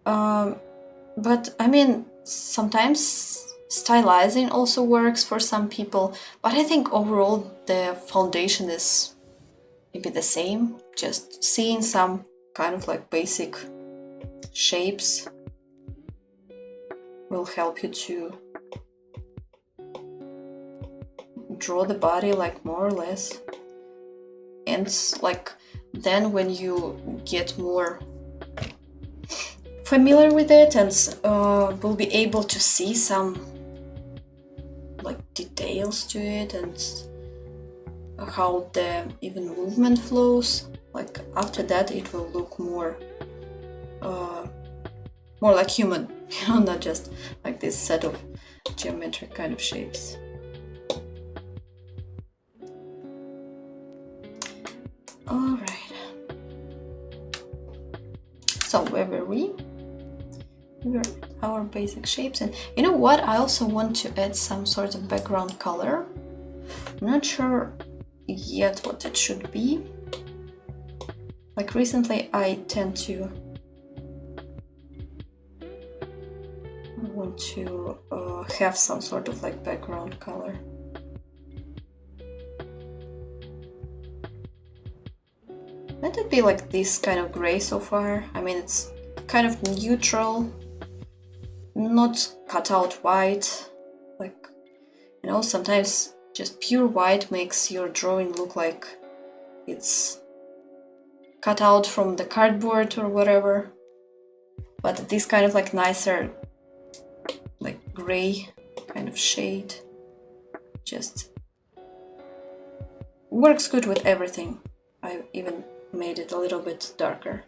But I mean, sometimes stylizing also works for some people, but I think overall the foundation is maybe the same. Just seeing some kind of like basic shapes will help you to draw the body like more or less. and like then when you get more familiar with it and will be able to see some like details to it and how the even movement flows, like after that it will look more like human, you know, not just like this set of geometric kind of shapes. All right, so where were we? We were our basic shapes, and you know what, I also want to add some sort of background color. I'm not sure yet what it should be. Like recently I tend to want to have some sort of like background color. Let it be like this kind of gray so far. I mean, it's kind of neutral, not cut out white. Like, you know, sometimes just pure white makes your drawing look like it's cut out from the cardboard or whatever. But this kind of like nicer, like gray kind of shade just works good with everything. I even made it a little bit darker.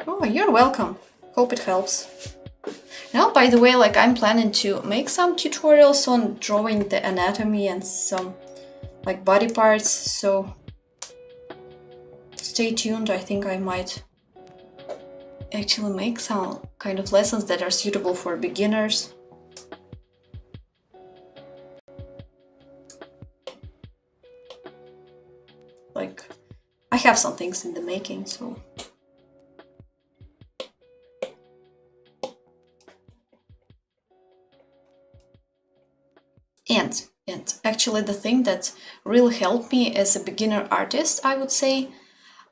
Oh, you're welcome. Hope it helps. Now, by the way, like I'm planning to make some tutorials on drawing the anatomy and some like body parts, so stay tuned. I think I might actually make some kind of lessons that are suitable for beginners. Like, I have some things in the making, so. And actually the thing that really helped me as a beginner artist, I would say,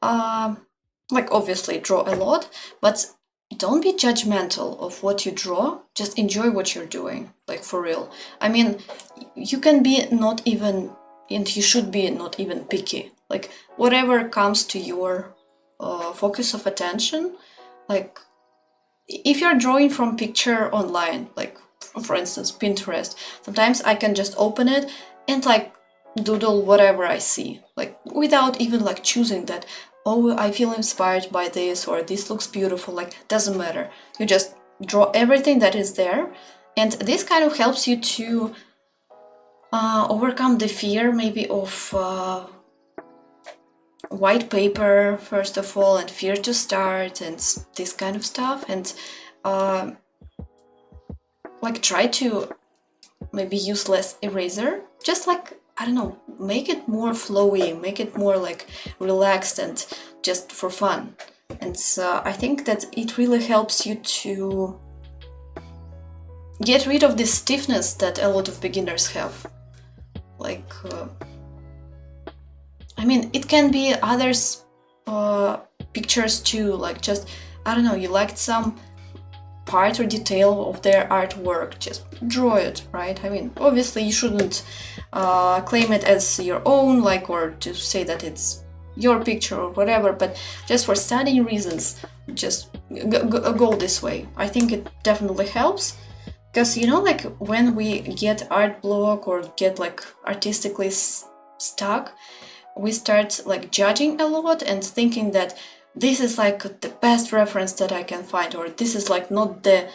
like obviously draw a lot, but don't be judgmental of what you draw, just enjoy what you're doing, like for real. I mean, you can be not even, and you should be not even picky, like whatever comes to your focus of attention, like if you're drawing from picture online, like for instance Pinterest, sometimes I can just open it and like doodle whatever I see, like without even like choosing that, oh, I feel inspired by this or this looks beautiful. Like doesn't matter, you just draw everything that is there, and this kind of helps you to overcome the fear maybe of white paper first of all, and fear to start and this kind of stuff, and like try to maybe use less eraser, just like, I don't know, make it more flowy, make it more like relaxed and just for fun. And so I think that it really helps you to get rid of this stiffness that a lot of beginners have. Like, I mean, it can be others' pictures too, like just, I don't know, you liked some part or detail of their artwork, just draw it, right? I mean, obviously you shouldn't claim it as your own, like, or to say that it's your picture or whatever, but just for studying reasons, just go this way. I think it definitely helps, because, you know, like when we get art block or get like artistically stuck, we start like judging a lot and thinking that this is like the best reference that I can find, or this is like not the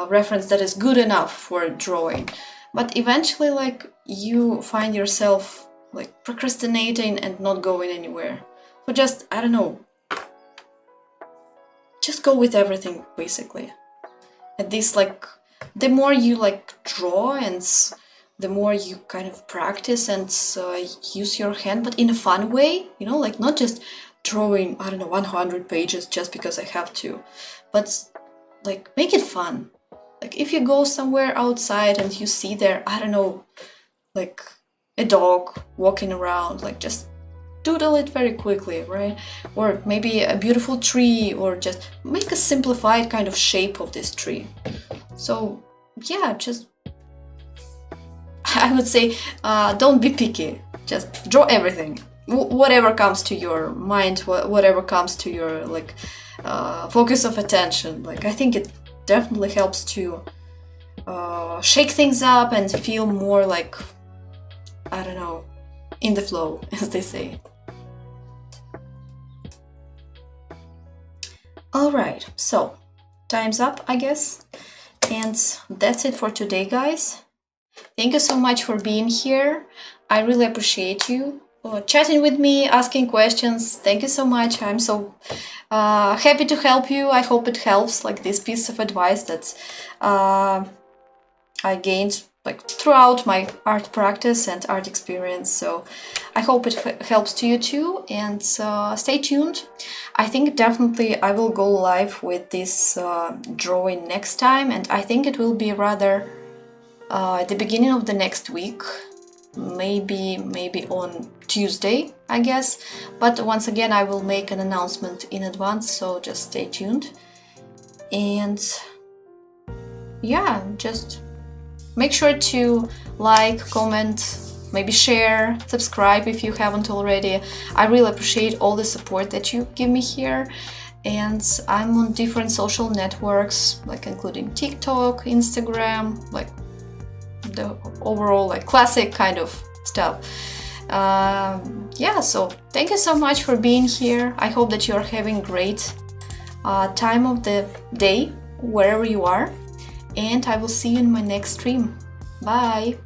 reference that is good enough for drawing. But eventually, like, you find yourself like procrastinating and not going anywhere. So just, I don't know, just go with everything basically. And this, like, the more you like draw and the more you kind of practice and use your hand, but in a fun way, you know, like not just drawing, I don't know, 100 pages just because I have to, but like make it fun. Like if you go somewhere outside and you see there, I don't know, like a dog walking around, like just doodle it very quickly, right? Or maybe a beautiful tree, or just make a simplified kind of shape of this tree. So yeah, just I would say don't be picky. Just draw everything. Whatever comes to your mind, whatever comes to your like focus of attention. Like I think it definitely helps to shake things up and feel more like, I don't know, in the flow, as they say. Alright, so time's up, I guess. And that's it for today, guys. Thank you so much for being here. I really appreciate you chatting with me, asking questions. Thank you so much. I'm so happy to help you. I hope it helps, like this piece of advice that I gained like throughout my art practice and art experience. So I hope it helps to you too, and stay tuned. I think definitely I will go live with this drawing next time, and I think it will be rather at the beginning of the next week, maybe on Tuesday, I guess. But once again, I will make an announcement in advance, so just stay tuned. And yeah, just make sure to like, comment, maybe share, subscribe if you haven't already. I really appreciate all the support that you give me here. And I'm on different social networks, like including TikTok, Instagram, like the overall like classic kind of stuff. Yeah, so thank you so much for being here. I hope that you're having great time of the day wherever you are, and I will see you in my next stream. Bye!